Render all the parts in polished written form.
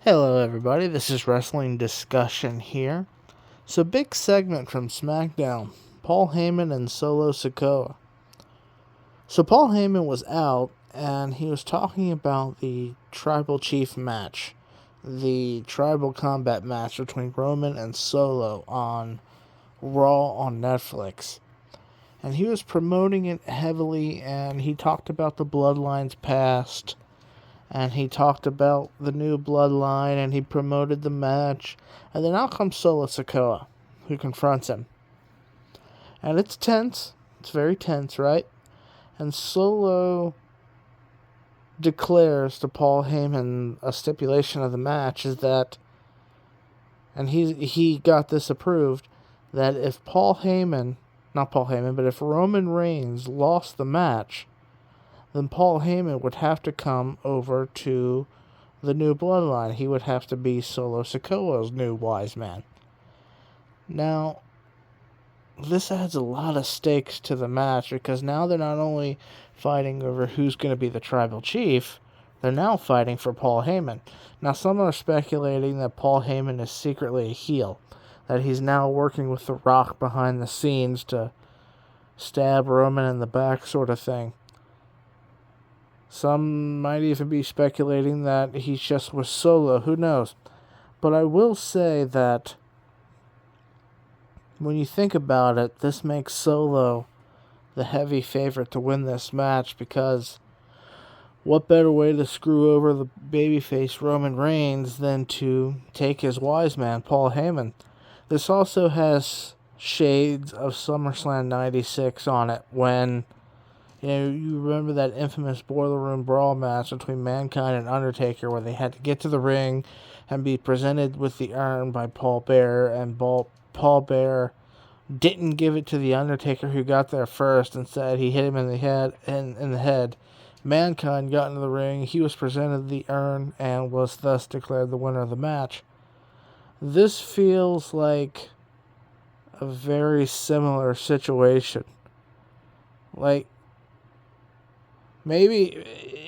Hello, everybody. This is Wrestling Discussion here. So, big segment from Smackdown: Paul Heyman and Solo Sikoa. So, Paul Heyman was out and he was talking about the Tribal Chief match, the Tribal Combat match between Roman and Solo on Raw on Netflix. And he was promoting it heavily, and he talked about the Bloodline's past, and he talked about the new bloodline, and he promoted the match. And then out comes Solo Sikoa, who confronts him. And it's tense. It's very tense, right? And Solo declares to Paul Heyman a stipulation of the match is that, and he got this approved, that if if Roman Reigns lost the match, then Paul Heyman would have to come over to the new bloodline. He would have to be Solo Sikoa's new wise man. Now, this adds a lot of stakes to the match because now they're not only fighting over who's going to be the tribal chief, they're now fighting for Paul Heyman. Now, some are speculating that Paul Heyman is secretly a heel, that he's now working with The Rock behind the scenes to stab Roman in the back, sort of thing. Some might even be speculating that he's just with Solo. Who knows? But I will say that when you think about it, this makes Solo the heavy favorite to win this match, because what better way to screw over the babyface Roman Reigns than to take his wise man, Paul Heyman? This also has shades of SummerSlam 96 on it, when you remember that infamous Boiler Room Brawl match between Mankind and Undertaker, where they had to get to the ring and be presented with the urn by Paul Bearer, and Paul Bearer didn't give it to the Undertaker, who got there first. Instead, he hit him in the head. Mankind got into the ring. He was presented the urn and was thus declared the winner of the match. This feels like a very similar situation. Maybe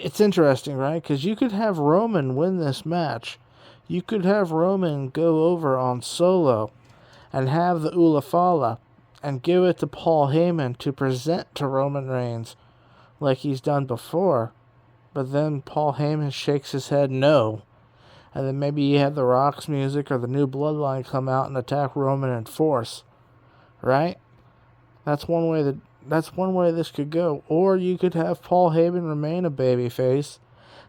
it's interesting, right? Because you could have Roman win this match. You could have Roman go over on Solo and have the Ulafala and give it to Paul Heyman to present to Roman Reigns like he's done before. But then Paul Heyman shakes his head no. And then maybe you have the Rock's music or the new bloodline come out and attack Roman in force. Right? That's one way this could go. Or you could have Paul Heyman remain a babyface,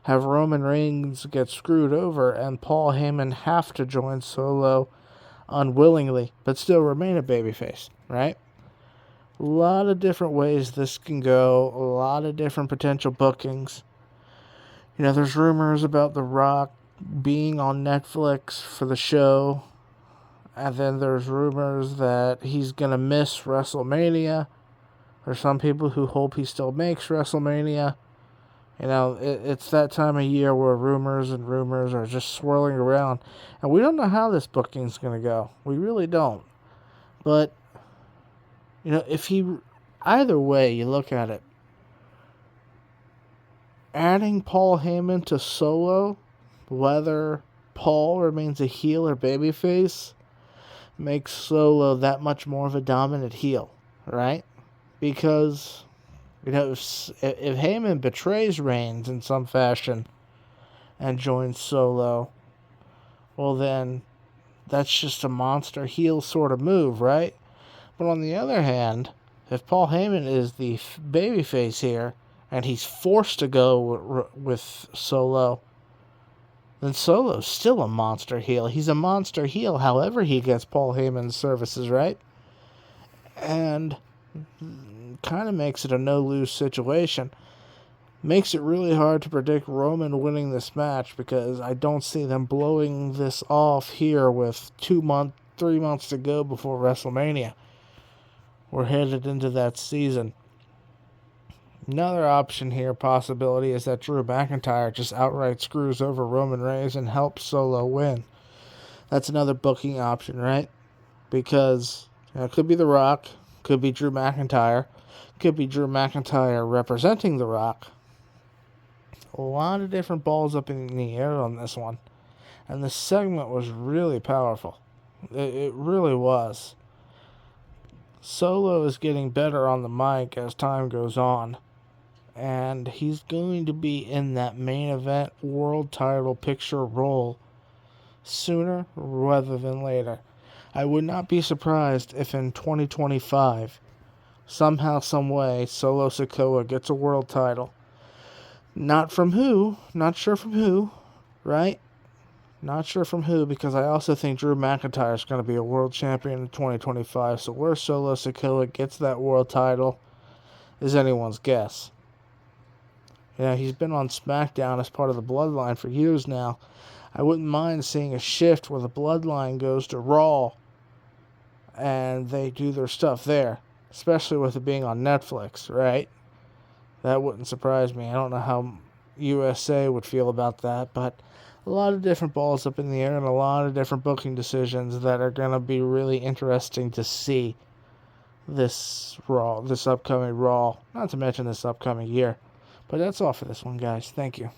have Roman Reigns get screwed over, and Paul Heyman have to join Solo unwillingly, but still remain a babyface, right? A lot of different ways this can go, a lot of different potential bookings. There's rumors about The Rock being on Netflix for the show, and then there's rumors that he's going to miss WrestleMania. There's some people who hope he still makes WrestleMania. It's that time of year where rumors are just swirling around. And we don't know how this booking's going to go. We really don't. But, either way you look at it, adding Paul Heyman to Solo, whether Paul remains a heel or babyface, makes Solo that much more of a dominant heel, right? Because, if Heyman betrays Reigns in some fashion and joins Solo, well then, that's just a monster heel sort of move, right? But on the other hand, if Paul Heyman is the babyface here, and he's forced to go with Solo, then Solo's still a monster heel. He's a monster heel however he gets Paul Heyman's services, right? And kind of makes it a no-lose situation. Makes it really hard to predict Roman winning this match, because I don't see them blowing this off here with 3 months to go before WrestleMania. We're headed into that season. Another option here, possibility, is that Drew McIntyre just outright screws over Roman Reigns and helps Solo win. That's another booking option, right? Because it could be The Rock, could be Drew McIntyre, could be Drew McIntyre representing The Rock. A lot of different balls up in the air on this one. And the segment was really powerful. It really was. Solo is getting better on the mic as time goes on. And he's going to be in that main event world title picture role sooner rather than later. I would not be surprised if in 2025, somehow, someway, Solo Sikoa gets a world title. Not from who, not sure from who, right? Not sure from who, because I also think Drew McIntyre is going to be a world champion in 2025. So where Solo Sikoa gets that world title is anyone's guess. He's been on Smackdown as part of the Bloodline for years now. I wouldn't mind seeing a shift where the Bloodline goes to Raw and they do their stuff there, especially with it being on Netflix, right? That wouldn't surprise me. I don't know how USA would feel about that, but a lot of different balls up in the air and a lot of different booking decisions that are going to be really interesting to see this upcoming Raw, not to mention this upcoming year. But that's all for this one, guys. Thank you.